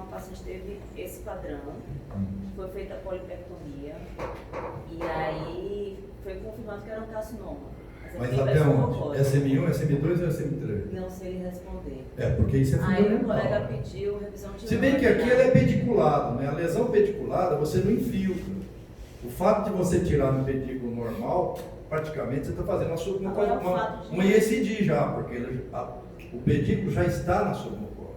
paciente teve esse padrão, foi feita a polipectomia, e aí foi confirmado que era um carcinoma. Mas até onde? SM1, SM2 ou SM3? Não sei lhe responder. Porque isso é fundamental. Aí o colega pediu revisão de Se bem que aqui ele é pediculado, né? A lesão pediculada você não infiltra. O fato de você tirar no pedículo normal, praticamente você está fazendo uma ISD já, porque o pedículo já está na submucosa.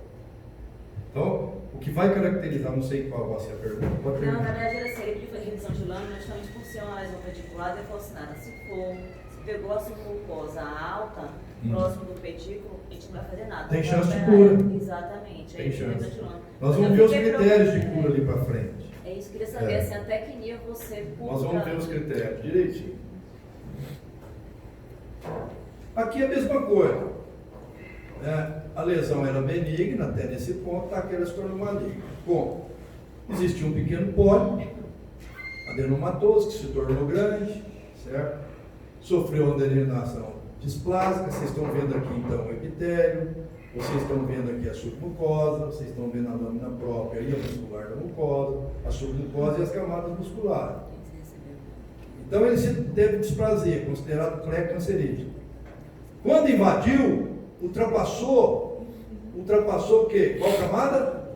Então, o que vai caracterizar, não sei qual vai ser a pergunta. Não, na verdade era assim, ele pediu revisão de lâmina justamente por ser uma lesão pediculada e falou assim, nada, se pegou a submucosa alta, próximo do pedículo, a gente não vai fazer nada. Tem chance de cura. Exatamente. Tem chance. Nós vamos ver os critérios de cura ali para frente. É isso, queria saber assim, até que nível você cura. Nós vamos ver os critérios direitinho. Aqui é a mesma coisa. A lesão era benigna, até nesse ponto, tá aquela se tornou maligna. Como? Existia um pequeno pólipo, adenomatoso, que se tornou grande, certo? Sofreu uma delenação displásica, vocês estão vendo aqui então o epitélio, vocês estão vendo aqui a submucosa, vocês estão vendo a lâmina própria e a muscular da mucosa, a submucosa e as camadas musculares. Então ele teve displasia, considerado pré-cancerígeno. Quando invadiu, ultrapassou o quê? Qual camada?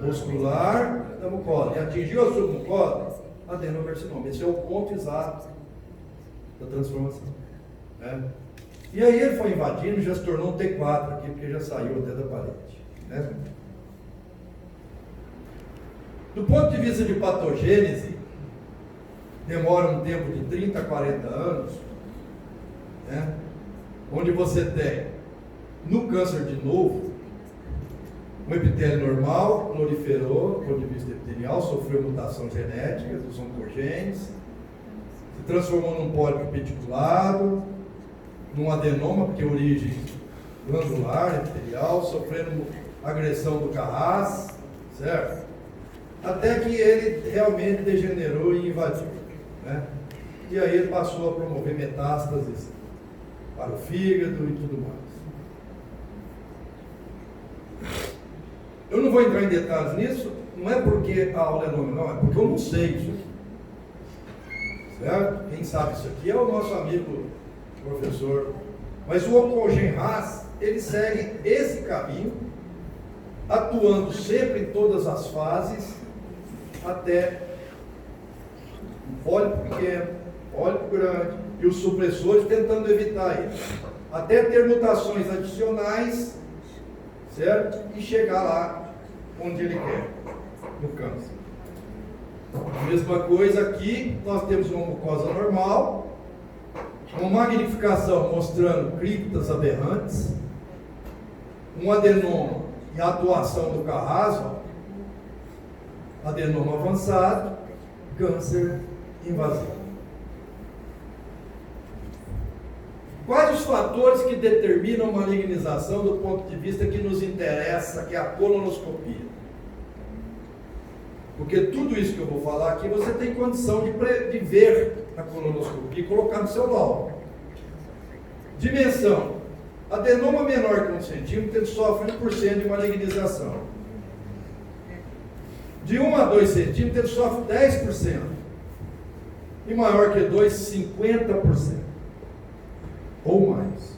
Muscular da mucosa. E atingiu a submucosa, adenocarcinoma. Esse é o ponto exato da transformação. Né? E aí ele foi invadindo, já se tornou um T4 aqui, porque já saiu até da parede. Né? Do ponto de vista de patogênese, demora um tempo de 30 a 40 anos, né? Onde você tem, no câncer de novo, um epitélio normal, proliferou, do ponto de vista epitelial, sofreu mutação genética dos oncogenes, se transformou num pólipo pediculado, num adenoma, porque é origem glandular, epitelial, sofrendo agressão do Carras, certo? Até que ele realmente degenerou e invadiu, né? E aí ele passou a promover metástases para o fígado e tudo mais. Eu não vou entrar em detalhes nisso, não é porque a aula é longa, não, é porque eu não sei isso aqui. Certo? Quem sabe isso aqui é o nosso amigo professor. Mas o Oncogen-Ras, ele segue esse caminho, atuando sempre em todas as fases, até um pólipo pequeno, pólipo grande, e os supressores tentando evitar isso, até ter mutações adicionais, certo? E chegar lá onde ele quer, no câncer. Mesma coisa aqui, nós temos uma mucosa normal, uma magnificação mostrando criptas aberrantes, um adenoma e a atuação do Carras, adenoma avançado, câncer invasivo. Quais os fatores que determinam a malignização do ponto de vista que nos interessa, que é a colonoscopia? Porque tudo isso que eu vou falar aqui, você tem condição de ver a colonoscopia e colocar no seu laudo. Dimensão. Adenoma menor que 1 centímetro, ele sofre 1% de malignização. De 1 a 2 centímetros, ele sofre 10%. E maior que 2, 50%. Ou mais.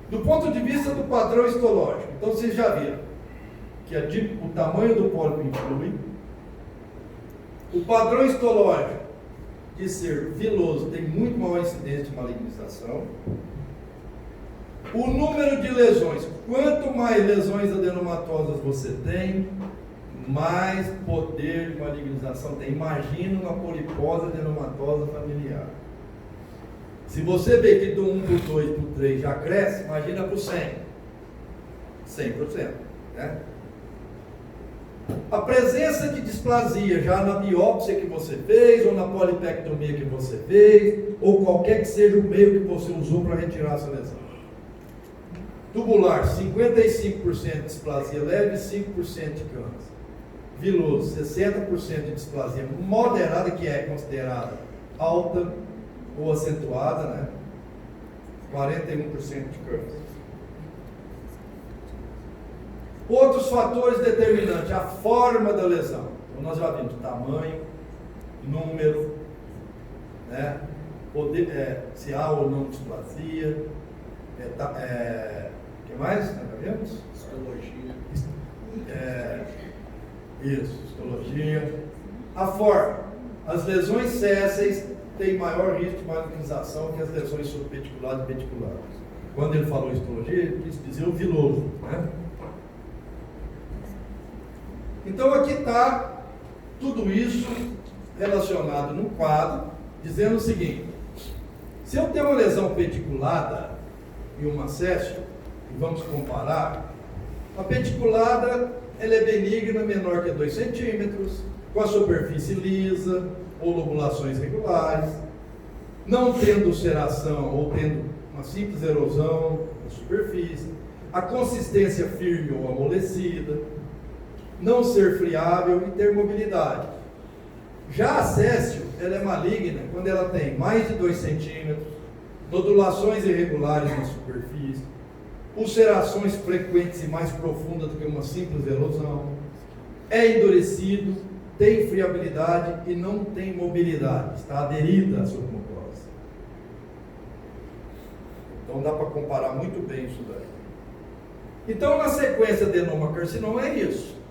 Do ponto de vista do padrão histológico, então vocês já viram que o tamanho do pólipo influi, o padrão histológico de ser viloso tem muito maior incidência de malignização, o número de lesões, quanto mais lesões adenomatosas você tem, mais poder de malignização tem. Imagina uma polipose adenomatosa familiar. Se você vê que do 1 para o 2 para o 3 já cresce, imagina para o 100%. 100%. Né? A presença de displasia já na biópsia que você fez, ou na polipectomia que você fez, ou qualquer que seja o meio que você usou para retirar essa lesão. Tubular, 55% de displasia leve e 5% de câncer. Viloso, 60% de displasia moderada, que é considerada alta ou acentuada, né? 41% de câncer. Outros fatores determinantes, a forma da lesão. Então nós já vimos tamanho, número, né? Se há ou não displasia, o que mais nós já vimos? Histologia. Isso, histologia. A forma. As lesões sésseis têm maior risco de malignização que as lesões subpeticulares e peticulares. Quando ele falou histologia, ele quis dizer o viloso, né? Então aqui está tudo isso relacionado num quadro, dizendo o seguinte: se eu tenho uma lesão pediculada e uma séssio, e vamos comparar, a pediculada ela é benigna, menor que 2 centímetros, com a superfície lisa ou lobulações regulares, não tendo ulceração ou tendo uma simples erosão na superfície, a consistência firme ou amolecida, não ser friável e ter mobilidade. Já a séssio, ela é maligna quando ela tem mais de 2 centímetros, nodulações irregulares na superfície, ulcerações frequentes e mais profundas do que uma simples erosão, é endurecido, tem friabilidade e não tem mobilidade, está aderida à submucosa. Então dá para comparar muito bem isso daí. Então na sequência adenoma carcinoma é isso.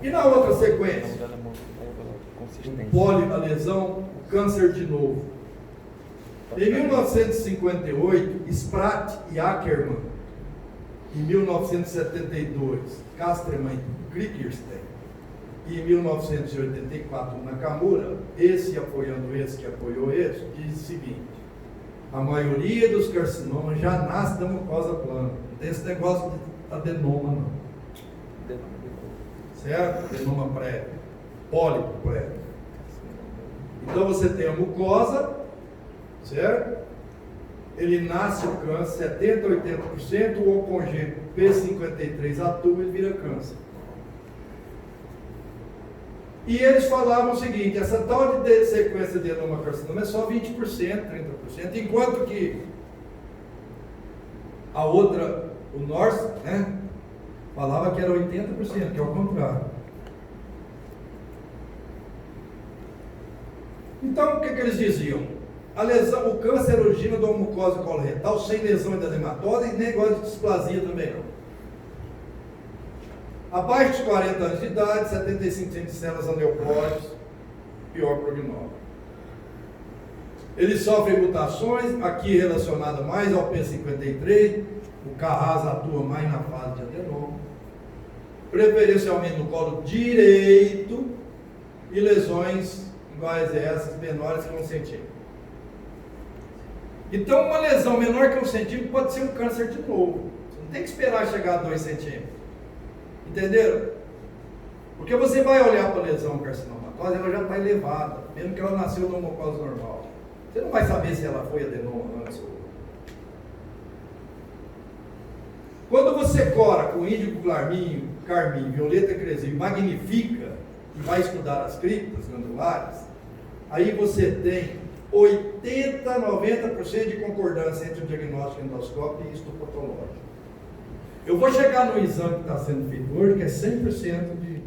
E na outra sequência, a lesão, o câncer de novo. Em 1958, Spratt e Ackermann. Em 1972, Casterman e Kriegerstein. E em 1984, Nakamura, esse apoiando esse que apoiou esse, diz o seguinte: a maioria dos carcinomas já nasce da mucosa plana. Não tem esse negócio de adenoma, não. Certo? Adenoma prévio, pólipo prévio. Então você tem a mucosa, certo? Ele nasce o câncer 70% a 80%, ou congênito P53 atua e vira câncer. E eles falavam o seguinte: essa tal de sequência de adenocarcinoma é só 20%, 30%, enquanto que a outra, o Norse, né, falava que era 80%, que é o contrário. Então, o que eles diziam? A lesão, o câncer origina de uma mucosa coloretal sem lesão endodermatosa e negócio de displasia também não. Abaixo de 40 anos de idade, 75% de células aneuploides, pior prognóstico. Eles sofrem mutações, aqui relacionada mais ao P53, o Carras atua mais na fase de adenoma, preferencialmente no colo direito, e lesões iguais a essas, menores que 1 centímetro. Então, uma lesão menor que 1 centímetro pode ser um câncer de novo. Você não tem que esperar chegar a 2 centímetros. Entenderam? Porque você vai olhar para a lesão carcinomatosa, ela já está elevada, mesmo que ela nasceu numa mucosa normal. Você não vai saber se ela foi adenoma antes ou... Quando você cora com índigo carmim, violeta crescil, magnifica e vai estudar as criptas glandulares, aí você tem 80, 90% de concordância entre o diagnóstico endoscópico e histopatológico. Eu vou chegar no exame que está sendo feito hoje, que é 100% de...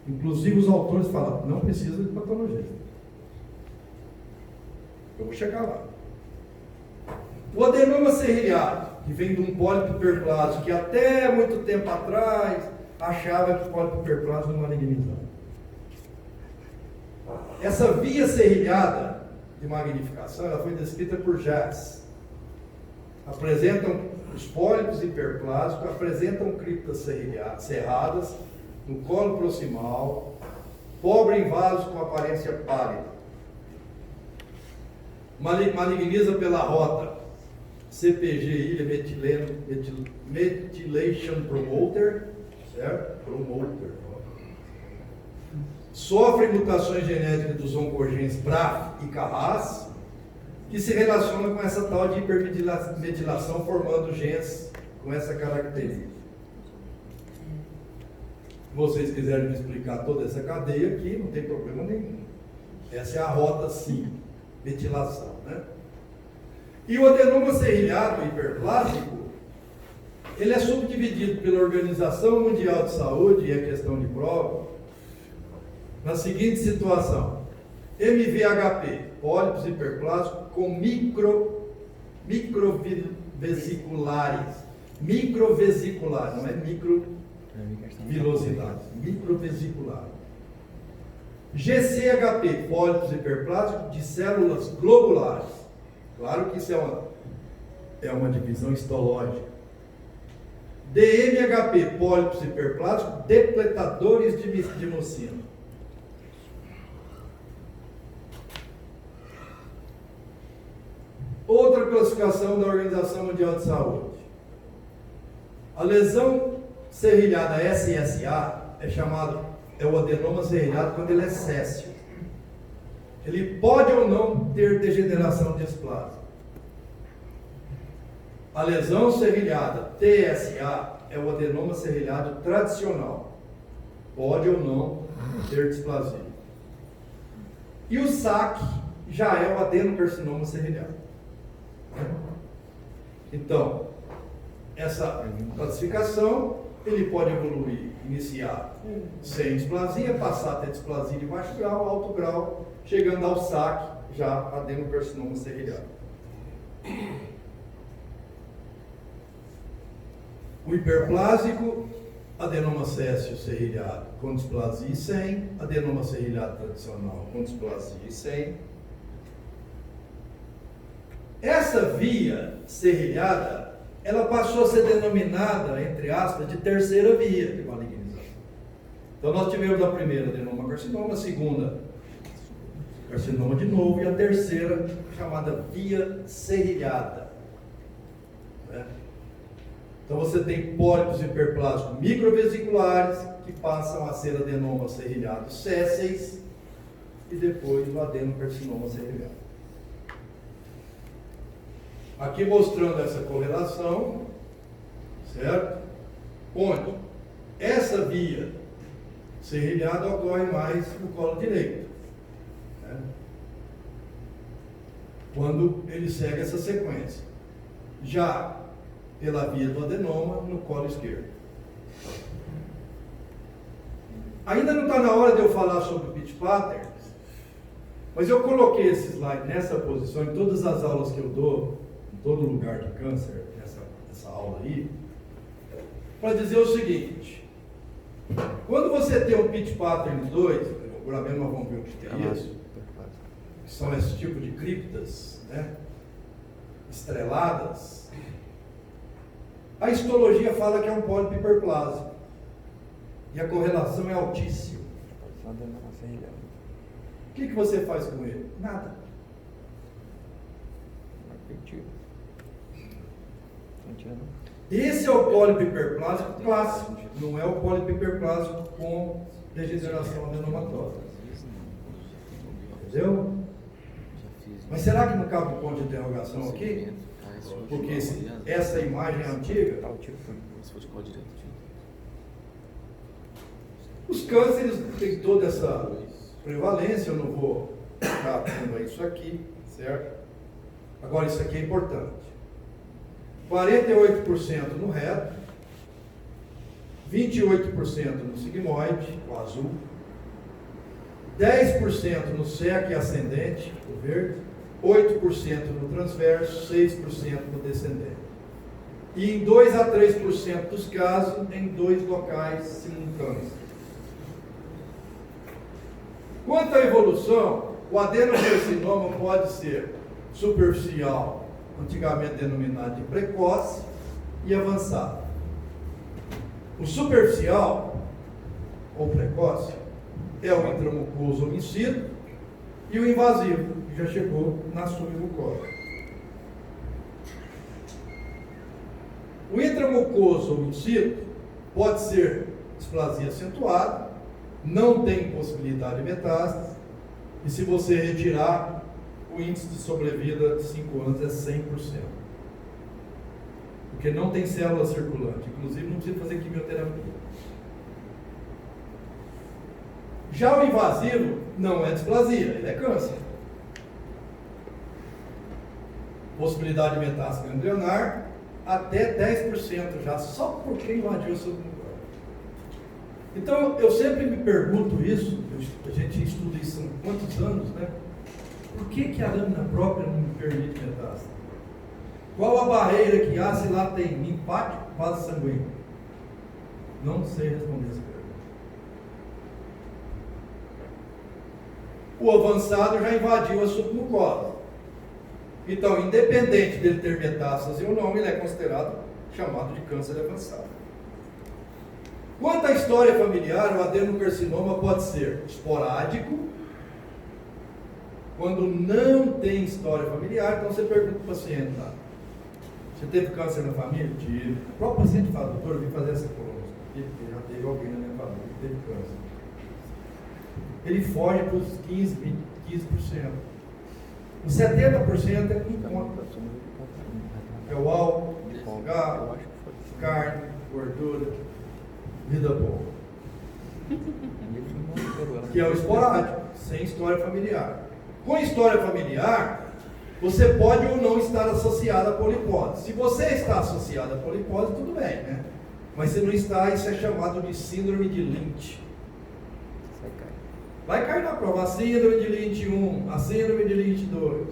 Inclusive os autores falam, não precisa de patologia. Eu vou chegar lá. O adenoma serrilhado, que vem de um pólipo hiperplásico, que até muito tempo atrás achava que o pólipo hiperplásico não malignizava. Essa via serrilhada de magnificação, ela foi descrita por Jazz. Os pólipos hiperplásicos apresentam criptas cerradas no colo proximal, pobre em vasos com aparência pálida. Maligniza pela rota CPG, Methylation Promoter, certo? Promoter. Sofre mutações genéticas dos oncogenes BRAF e Carras, que se relacionam com essa tal de hipermetilação, formando genes com essa característica. Se vocês quiserem me explicar toda essa cadeia aqui, não tem problema nenhum. Essa é a rota, sim, metilação, né? E o adenoma serrilhado hiperplásico, ele é subdividido pela Organização Mundial de Saúde, e é questão de prova, na seguinte situação: MVHP, pólipos hiperplásticos com microvesiculares. Microvesicular, não é microvilosidade, microvesicular. GCHP, pólipos hiperplásticos de células globulares. Claro que isso é uma divisão histológica. DMHP, pólipos hiperplásticos depletadores de mucina. Outra classificação da Organização Mundial de Saúde. A lesão serrilhada SSA é o adenoma serrilhado quando ele é céssio. Ele pode ou não ter degeneração displásica. A lesão serrilhada TSA é o adenoma serrilhado tradicional. Pode ou não ter displasia. E o SAC já é o adenocarcinoma serrilhado. Então, essa classificação, ele pode evoluir, iniciar sem displasia, passar a ter displasia de baixo grau, alto grau, chegando ao SAC, já adenocarcinoma serrilhado. O hiperplásico, adenoma céssio serrilhado com displasia e sem, adenoma serrilhado tradicional com displasia e sem. Essa via serrilhada, ela passou a ser denominada, entre aspas, de terceira via de malignização. Então nós tivemos a primeira, adenoma carcinoma, a segunda, carcinoma de novo, e a terceira, chamada via serrilhada. Então você tem pólipos hiperplásticos microvesiculares, que passam a ser adenomas serrilhados césseis, e depois o adenocarcinoma serrilhado. Aqui mostrando essa correlação, certo? Onde essa via serrilhada ocorre mais no colo direito, né? Quando ele segue essa sequência. Já pela via do adenoma no colo esquerdo. Ainda não está na hora de eu falar sobre o pitch pattern, mas eu coloquei esse slide nessa posição em todas as aulas que eu dou, em todo lugar de câncer, essa aula aí, para dizer o seguinte: quando você tem um pitch pattern 2, agora mesmo nós vamos ver o que é isso, que são esse tipo de criptas, né, estreladas, a histologia fala que é um pólipo hiperplásico e a correlação é altíssima. O que você faz com ele? Nada. Esse é o pólipo hiperplásico clássico, não é o pólipo hiperplásico com degeneração adenomatória. Entendeu? Mas será que não cabe um ponto de interrogação aqui? Porque essa imagem é antiga. Os cânceres têm toda essa prevalência, eu não vou ficar vendo isso aqui, certo? Agora, isso aqui é importante. 48% no reto, 28% no sigmoide, o azul, 10% no SEC ascendente, o verde, 8% no transverso, 6% no descendente. E em 2 a 3% dos casos, em 2 locais simultâneos. Quanto à evolução, o adenocarcinoma pode ser superficial, antigamente denominado de precoce, e avançado. O superficial, ou precoce, é o intramucoso homicida, e o invasivo, que já chegou na submucosa. O intramucoso homicida pode ser displasia acentuada, não tem possibilidade de metástase, e se você retirar, o índice de sobrevida de 5 anos é 100%. Porque não tem célula circulante, inclusive não precisa fazer quimioterapia. Já o invasivo não é displasia, ele é câncer. Possibilidade de metástase ganglionar, até 10% já, só porque invadiu o submucosal. Então, eu sempre me pergunto isso, a gente estuda isso há quantos anos, né? Por que a lâmina própria não me permite metástase? Qual a barreira que há se lá tem linfático, vaso sanguíneo? Não sei responder essa pergunta. O avançado já invadiu a submucosa. Então, independente dele ter metástase ou não, ele é considerado chamado de câncer avançado. Quanto à história familiar, o adenocarcinoma pode ser esporádico, quando não tem história familiar. Então você pergunta para o paciente lá, você teve câncer na família? Tive. O próprio paciente fala, doutor, eu vim fazer essa colonoscopia, porque já teve alguém na minha família que teve câncer. Ele foge para os 15%. Os 70% é incômodo. É o álcool, cigarro, carne, gordura, vida boa. Que é o esporádico, sem história familiar. Com história familiar, você pode ou não estar associado à polipose. Se você está associado à polipose, tudo bem, né? Mas se não está, isso é chamado de síndrome de Lynch. Vai cair na prova a síndrome de Lynch 1, a síndrome de Lynch 2.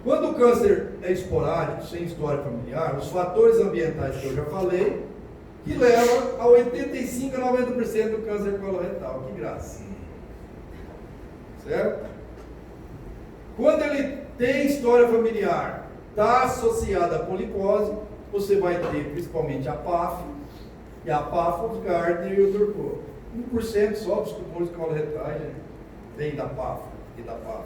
Quando o câncer é esporádico, sem história familiar, os fatores ambientais que eu já falei, que levam a 85% a 90% do câncer coloretal. Que graça. Certo? Quando ele tem história familiar, está associada à polipose, você vai ter principalmente a PAF, e a Paphos, Gardner e o Turcot. 1% só dos tumores coloretais vem da PAF e da PAF.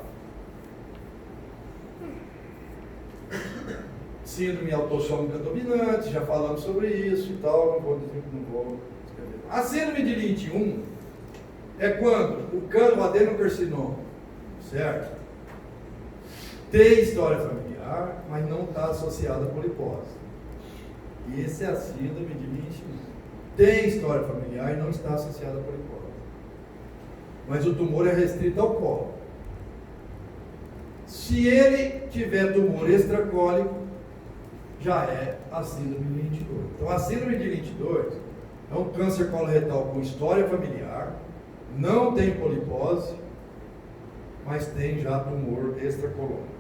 Síndrome autossômica dominante, já falamos sobre isso e tal, não vou escrever. A síndrome de Lynch 1 é quando o adenocarcinoma, certo? Tem história familiar, mas não está associado à polipose. E essa é a síndrome de Lynch 1. Tem história familiar e não está associada à polipose. Mas o tumor é restrito ao colo. Se ele tiver tumor extracólico, já é a síndrome de Lynch 2. Então, a síndrome de Lynch 2 é um câncer coloretal com história familiar, não tem polipose, mas tem já tumor extracolônico.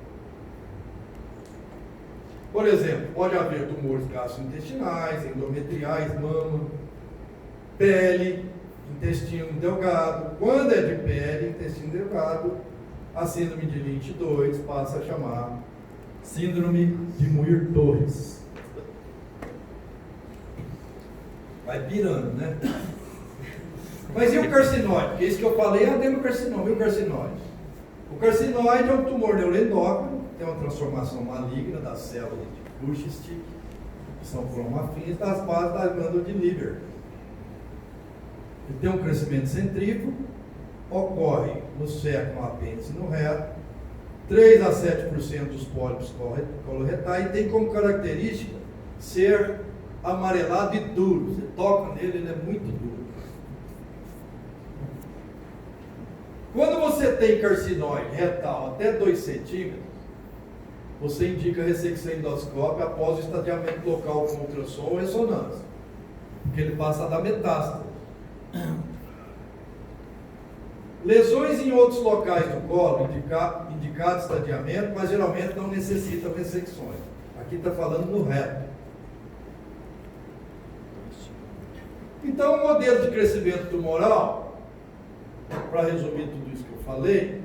Por exemplo, pode haver tumores gastrointestinais, endometriais, mama, pele, intestino delgado. Quando é de pele, intestino delgado, a síndrome de Lynch 2 passa a chamar síndrome de Muir-Torres. Vai pirando, né? Mas e o carcinóide? Porque isso que eu falei é adenocarcinoma. E o carcinóide? O carcinóide é um tumor neuroendócrino, tem uma transformação maligna das células de Buschstick, que são cromafins, das bases da glândula de Lieber. Ele tem um crescimento centrífugo, ocorre no seco, no apêndice e no reto, 3 a 7% dos pólipos coloretais, e tem como característica ser amarelado e duro. Você toca nele, ele é muito duro. Quando você tem carcinóide retal até 2 centímetros, você indica ressecção endoscópica após o estadiamento local com ultrassom ou ressonância, porque ele passa a dar metástase. Lesões em outros locais do colo, indicado estadiamento, mas geralmente não necessitam ressecções. Aqui está falando no reto. Então, o modelo de crescimento tumoral, para resumir tudo isso que eu falei,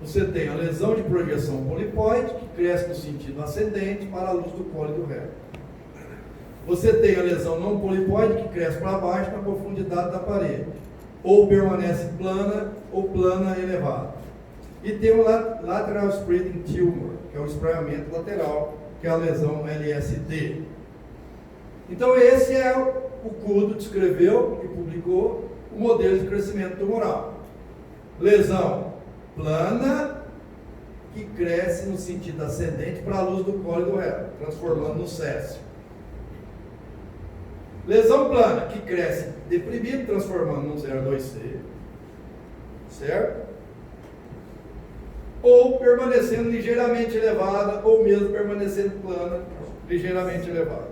você tem a lesão de projeção polipoide, que cresce no sentido ascendente para a luz do colo e do reto. Você tem a lesão não polipoide, que cresce para baixo na profundidade da parede, ou permanece plana ou plana elevada. E tem o lateral spreading tumor, que é o espraiamento lateral, que é a lesão LSD. Então esse é o Kudo descreveu e publicou o modelo de crescimento tumoral. Lesão plana, que cresce no sentido ascendente para a luz do colo e do reto, transformando no céssio. Lesão plana, que cresce deprimido, transformando num 0,2C, certo? ou permanecendo ligeiramente elevada, ou mesmo permanecendo plana, ligeiramente elevada,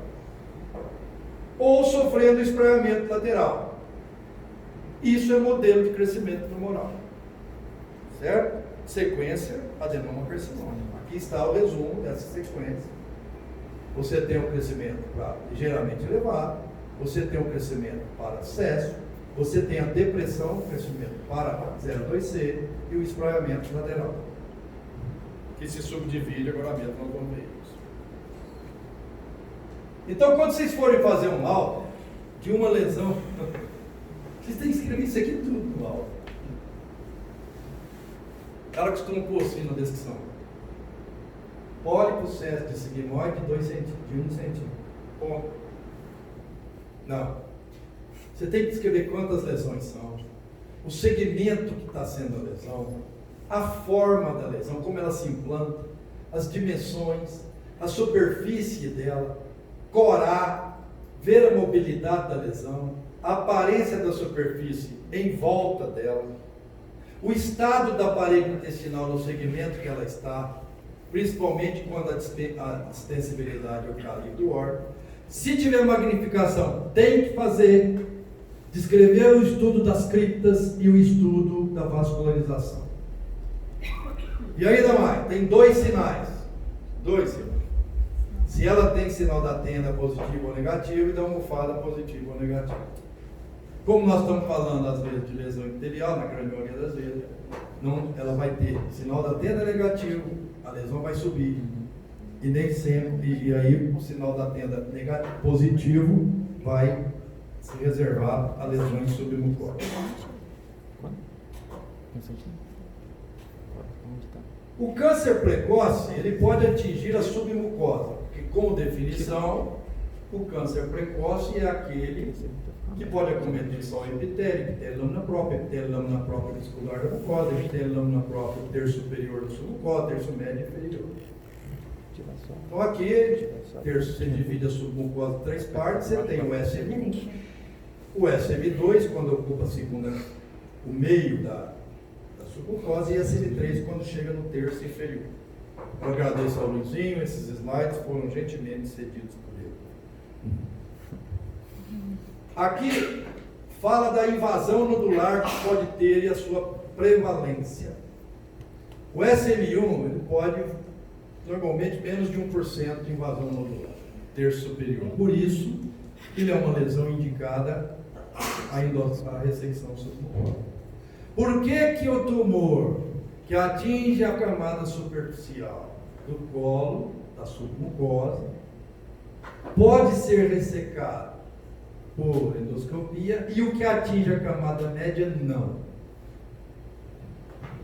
ou sofrendo espraiamento lateral. Isso é modelo de crescimento tumoral, certo? Sequência adenoma-carcinoma. Aqui está o resumo dessa sequência. Você tem um crescimento para ligeiramente elevado, você tem um crescimento para acesso, você tem a depressão, crescimento para 0,2C e o espraiamento lateral, que se subdivide agora mesmo nós vamos ver isso. Então, quando vocês forem fazer um laudo de uma lesão, vocês têm que escrever isso aqui tudo no laudo. O cara costuma pôr assim na descrição: pólipo céstico de sigmoide de 1 centímetro. Ponto. Não. Você tem que escrever quantas lesões são, o segmento que está sendo a lesão, a forma da lesão, como ela se implanta, as dimensões, a superfície dela, corar, ver a mobilidade da lesão, a aparência da superfície em volta dela, o estado da parede intestinal no segmento que ela está, principalmente quando a distensibilidade ocorre do órgão. Se tiver magnificação, tem que fazer, descrever o estudo das criptas e o estudo da vascularização. E ainda mais, tem dois sinais. Se ela tem sinal da tenda positivo ou negativo e da almofada positivo ou negativo. Como nós estamos falando às vezes de lesão epitelial, na grande maioria das vezes, não, ela vai ter sinal da tenda negativo, a lesão vai subir. E nem sempre, e aí o sinal da tenda positivo vai se reservar a lesões submucosas. O câncer precoce, ele pode atingir a submucosa, porque, como definição, o câncer precoce é aquele que pode acometer só o epitélio lâmina própria, lâmina própria vascular da mucosa, lâmina própria do terço superior da submucosa, terço médio e inferior. Então aqui, terço, você divide a submucosa em 3 partes, você tem o SM1, o SM2, quando ocupa a segunda, o meio da submucosa, e a SM3 quando chega no terço inferior. Eu agradeço ao Luizinho, esses slides foram gentilmente cedidos por ele. Aqui fala da invasão nodular que pode ter e a sua prevalência. O SM1 ele pode, normalmente, menos de 1% de invasão nodular, terço superior. Por isso, ele é uma lesão indicada a ressecção submucosa. Por que o tumor que atinge a camada superficial do colo, da submucosa, pode ser ressecado por endoscopia e o que atinge a camada média não?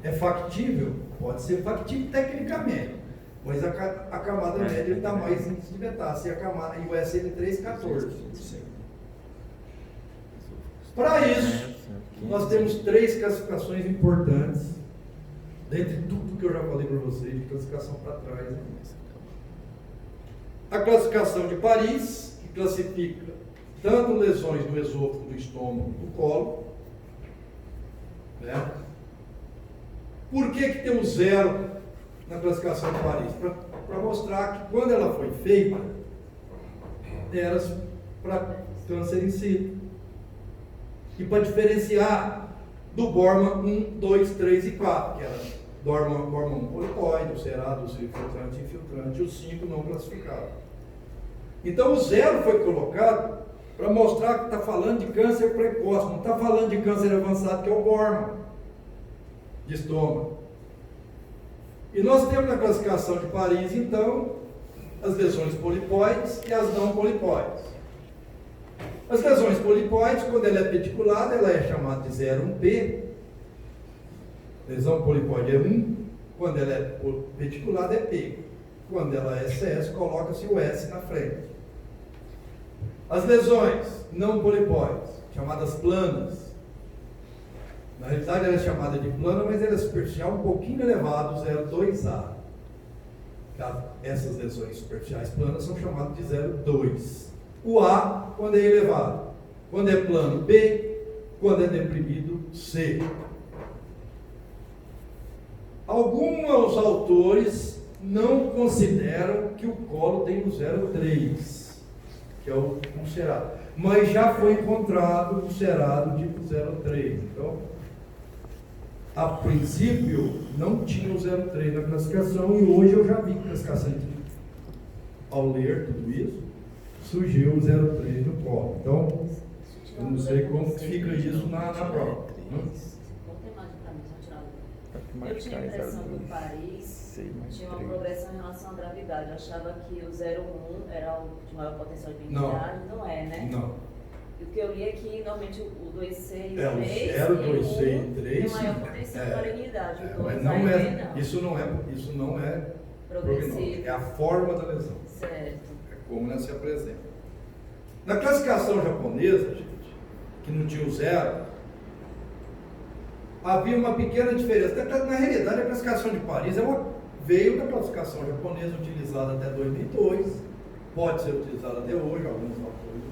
É factível? Pode ser factível tecnicamente, mas a camada média está mais índice de metástase e o SM3 14%. Para isso, nós temos 3 classificações importantes, dentre tudo que eu já falei para vocês, de classificação para trás. A classificação de Paris, que classifica tanto lesões do esôfago, do estômago, do colo, né? Por que tem um 0 na classificação de Paris? Para mostrar que quando ela foi feita, era para câncer in situ. E para diferenciar do Bormann 1, 2, 3 e 4, que era Bormann 1 polipóide, o cerado, o infiltrante e infiltrante, e o 5 não classificado. Então o 0 foi colocado para mostrar que está falando de câncer precoce, não está falando de câncer avançado, que é o Bormann, de estômago. E nós temos na classificação de Paris, então, as lesões polipóides e as não polipóides. As lesões polipóides, quando ela é pediculada, ela é chamada de 0,1P. Lesão polipóide é 1, quando ela é pediculada é P. Quando ela é CS, coloca-se o S na frente. As lesões não polipóides, chamadas planas, na realidade ela é chamada de plana, mas ela é superficial um pouquinho elevado, 0,2A. Essas lesões superficiais planas são chamadas de 0,2. O A, quando é elevado. Quando é plano, B. Quando é deprimido, C. Alguns autores não consideram que o colo tem o 0,3, que é o cerado, mas já foi encontrado um cerado tipo 0,3. Então, a princípio, não tinha o 0,3 na classificação, e hoje eu já vi que a classificação, ao ler tudo isso, surgiu o 0,3 no colo. Então, eu não sei como que fica isso na prova. Eu tinha a impressão que o Paris tinha uma progressão em relação à gravidade. Eu achava que o 0,1 era o de maior potencial de gravidade. Não é, né? Não. E o que eu li é que normalmente o 2C e o 3 o 0, 2C e 3 tem maior potencial de variabilidade. Mas não é, isso não é prognóstico, é a forma da lesão. Certo. É como ela se apresenta. Na classificação japonesa, gente, que não tinha o 0, havia uma pequena diferença. Na realidade, a classificação de Paris veio da classificação japonesa utilizada até 2002, pode ser utilizada até hoje, alguns autores.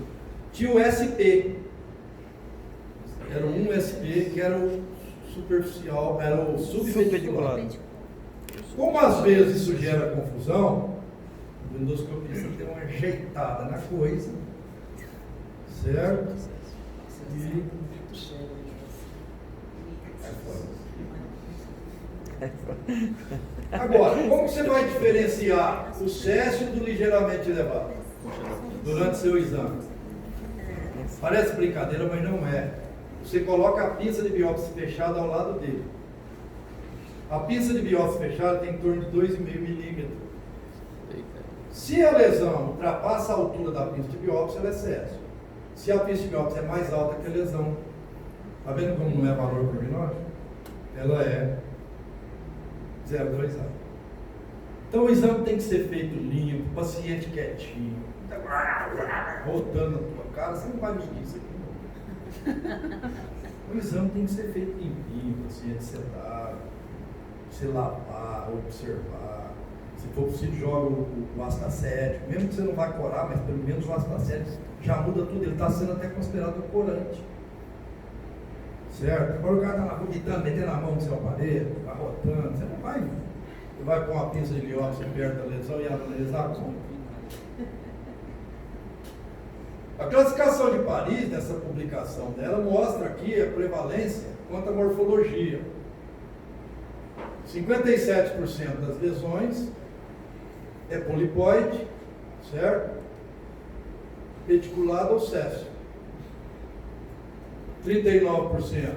Tinha o SP, era um SP que era o superficial, era o subventicular. Como às vezes isso gera confusão, o endoscopista tem uma ajeitada na coisa, certo? E agora, como você vai diferenciar o céssio do ligeiramente elevado durante seu exame? Parece brincadeira, mas não é. Você coloca a pinça de biópsia fechada ao lado dele. A pinça de biópsia fechada tem em torno de 2,5 milímetros. Se a lesão ultrapassa a altura da pinça de biópsia, ela é céssio. Se a pinça de biópsia é mais alta que a lesão, está vendo como não é valor prognóstico? Ela é 0,2A. Então o exame tem que ser feito limpo, paciente quietinho, rotando na tua cara, você não vai medir isso aqui não. O exame tem que ser feito limpinho, paciente sedado, você lavar, observar. Se for possível, joga o astacético, mesmo que você não vá corar, mas pelo menos o astacético já muda tudo, ele está sendo até considerado corante. Certo? Agora o cara está vomitando, metendo a mão no seu aparelho, está rotando, você não vai. Você vai com uma pinça de biópsia perto da lesão e analisar como. A classificação de Paris, nessa publicação dela, mostra aqui a prevalência quanto à morfologia. 57% das lesões é polipoide, certo? Pediculado ou céssio. 39%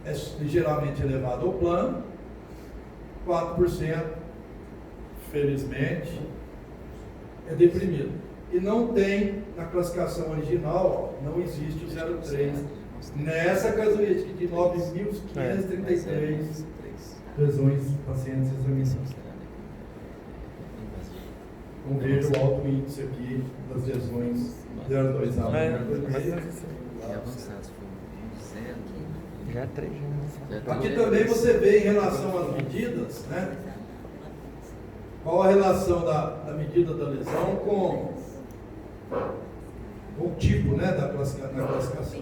é ligeiramente elevado ou plano. 4%, felizmente, é deprimido. E não tem, na classificação original, ó, não existe o 0,3. Nessa casuística de 9.533 lesões pacientes examinados. Então veja o alto índice aqui das lesões 0,2A. Já é 3 já. Aqui também você vê em relação às medidas, né? Qual a relação da medida da lesão com o tipo, né, da classificação.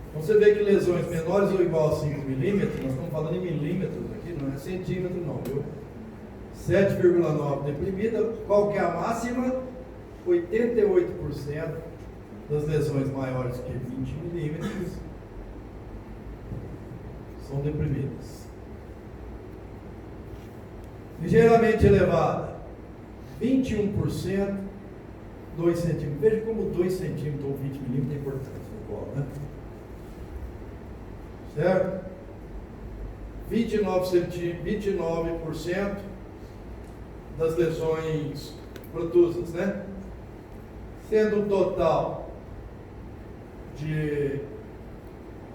Então você vê que lesões menores ou igual a 5 milímetros, nós estamos falando em milímetros aqui, não é centímetro não, viu? 7,9 deprimida, qual que é a máxima? 88% das lesões maiores que 20 milímetros são deprimidas. Ligeiramente elevada, 21%, 2 centímetros. Veja como 2 centímetros ou 20 milímetros é importante no colo, né? Certo? 29% das lesões protusas, né? Sendo um total de,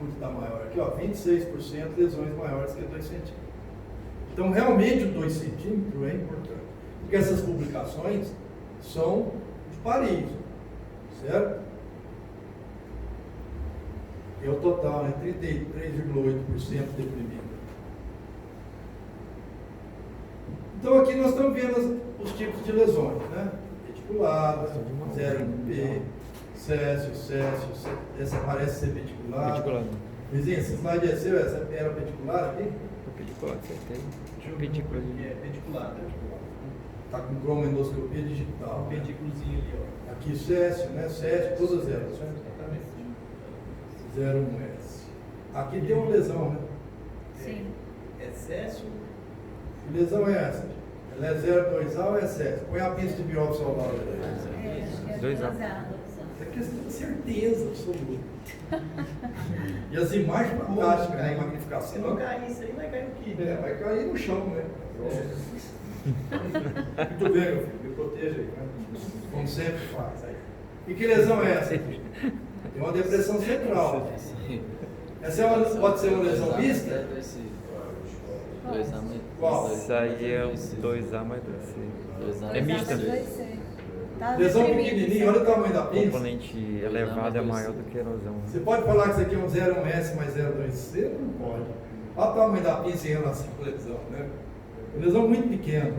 onde está maior aqui, ó, 26% lesões maiores que 2 centímetros. Então, realmente, o 2 centímetros é importante, porque essas publicações são de Paris, certo? E o total, né? 33,8% deprimido. Então, aqui nós estamos vendo os tipos de lesões, né? Reticulada, 0P, céssio, essa parece ser pediculada. Vizinho, esse slide é seu, essa era pedicular aqui? pedicular, acertei. Deixa eu ver. Pedículo. É pedicular, né? Está com cromoendoscopia digital. Um pedículozinho ali, ó. Aqui Cécio, né? Cécio, todas elas. Exatamente. 01S. Aqui tem uma lesão, né? Sim. Excesso. Que lesão é essa? Ela é 02A ou é Cécio? Põe a pista de biópsia ao lado. Acho que é 2A. 2A. Isso é questão de certeza absoluta. E as imagens fantásticas, né? Se Magnificação. não cair isso aí, vai cair o quê? É, vai cair no chão, né? Muito bem, meu filho, me proteja aí, né? Como sempre faz. Aí. E que lesão é essa? Tem uma depressão central. Essa é pode ser uma lesão mista? Qual? Isso aí é um 2A mais 2C. É 2A mista. mais 2C. Tá Lesão deprimido, pequenininha, olha o tamanho da O pinça. componente elevado é maior do que a erosão. Você pode falar que isso aqui é um 01S mais 02C? Não pode. Olha o tamanho da pinça em relação à lesão, né? Uma lesão muito pequena.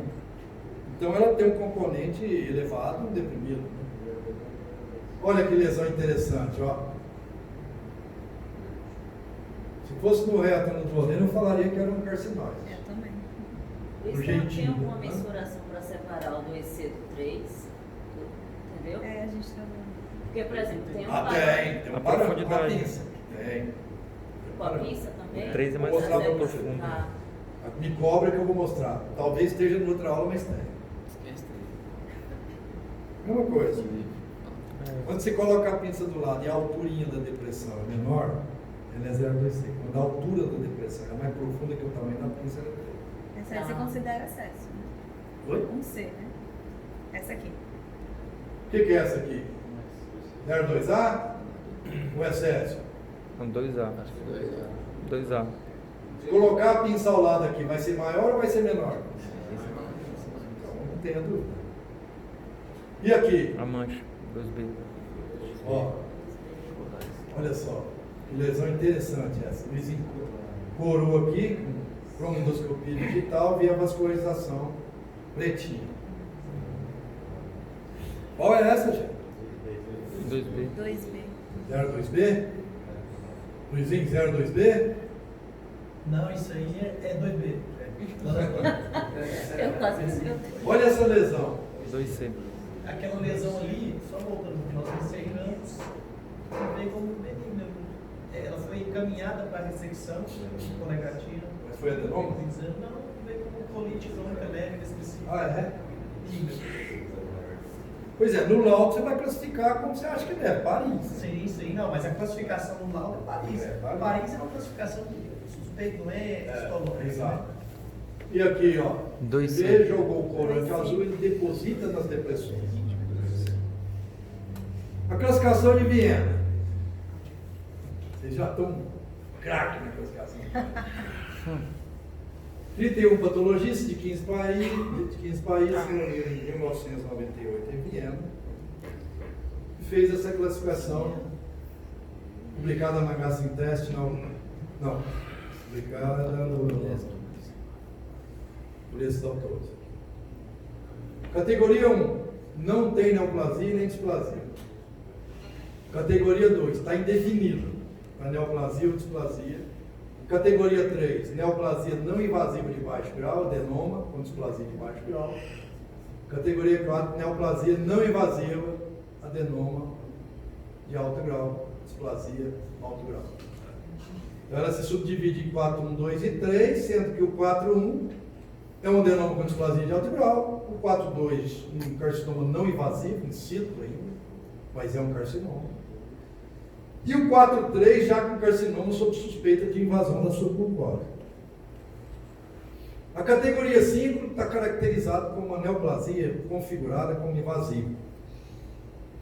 Então ela tem um componente elevado, deprimido. Né? Olha que lesão interessante, ó. Se fosse no reto no torneio, eu falaria que era um carcinóide. Eu também. Do Isso jeitinho, tem alguma né? mensuração para separar o do EC do 3? Entendeu? É, a gente tá vendo. Porque, por exemplo, tem um Ah, tem A um parâmetro com a profundidade. pinça. Tem. com a pinça também. O 3 é mais Vou mostrar pra profundo. Ah, Me cobra que eu vou mostrar. Talvez esteja em outra aula, mas tem. Mesma coisa. Quando você coloca a pinça do lado e a alturinha da depressão é menor, ela é 0,2C. Quando a altura da depressão é mais profunda que o tamanho da pinça, ela é 3. Essa aí você considera acesso, né? Oi? Um C, né? Essa aqui. O que é essa aqui? 0,2A ou excesso? É um 2A. 2A. Se colocar a pinça ao lado aqui, vai ser maior ou vai ser menor? Então, não tenha dúvida. E aqui? A mancha. 2B. Ó, olha só, que lesão interessante essa. Luiz corou aqui, com cromoendoscopia digital, via vascularização pretinha. Qual é essa, gente? 2B. 2B. 02B? Luizinho, 02B? Não, isso aí é 2B. eu quase me Olha essa lesão. 2C. Aquela lesão ali, só voltando no que nós encerramos, veio como benigna. Ela foi encaminhada para a ressecção com negativa. Mas foi adenoma? Não, veio como colite crônica leve específica. Ah, é? Benigna. Pois é, no laudo você vai classificar como você acha que deve, Paris. Sim, não, mas a classificação no laudo é Paris. É, Paris. Paris é uma classificação de suspeito, não é histológico. Exato. Né? E aqui, ó, 2C. B jogou o corante azul, ele deposita nas depressões. A classificação de Viena. Vocês já estão craque na classificação. 31 patologistas de 15 países se reuniram em 1998 em Viena. E fez essa classificação publicada na Gastrointestinal. Não, publicada por esses autores. Categoria 1, não tem neoplasia nem displasia. Categoria 2, está indefinido a neoplasia ou displasia. Categoria 3, neoplasia não invasiva de baixo grau, adenoma com displasia de baixo grau. Categoria 4, neoplasia não invasiva, adenoma de alto grau, displasia alto grau. Então ela se subdivide em 4, 1, 2 e 3, sendo que o 4, 1 é um adenoma com displasia de alto grau, o 4, 2 um carcinoma não invasivo, in situ ainda, mas é um carcinoma. E o 4-3 já com carcinoma sob suspeita de invasão da submucosa. A categoria 5 está caracterizada como uma neoplasia configurada como invasiva.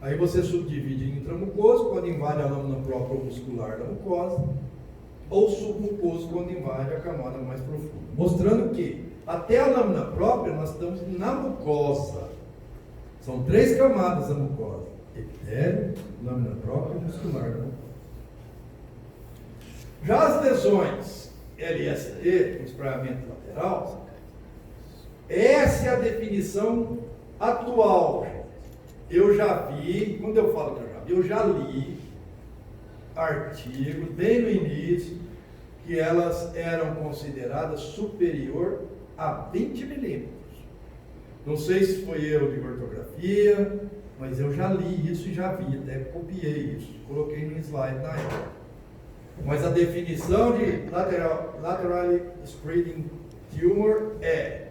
Aí você subdivide em intramucoso, quando invade a lâmina própria ou muscular da mucosa, ou submucoso, quando invade a camada mais profunda. Mostrando que até a lâmina própria nós estamos na mucosa. São 3 camadas da mucosa: epitélio, lâmina própria e muscular da mucosa. Já as lesões LST, com espraiamento lateral, essa é a definição atual. Eu já vi, quando eu falo que eu já li artigos bem no início que elas eram consideradas superior a 20 milímetros. Não sei se foi erro de ortografia, mas eu já li isso e já vi, até copiei isso, coloquei no slide na época. Mas a definição de laterally spreading tumor é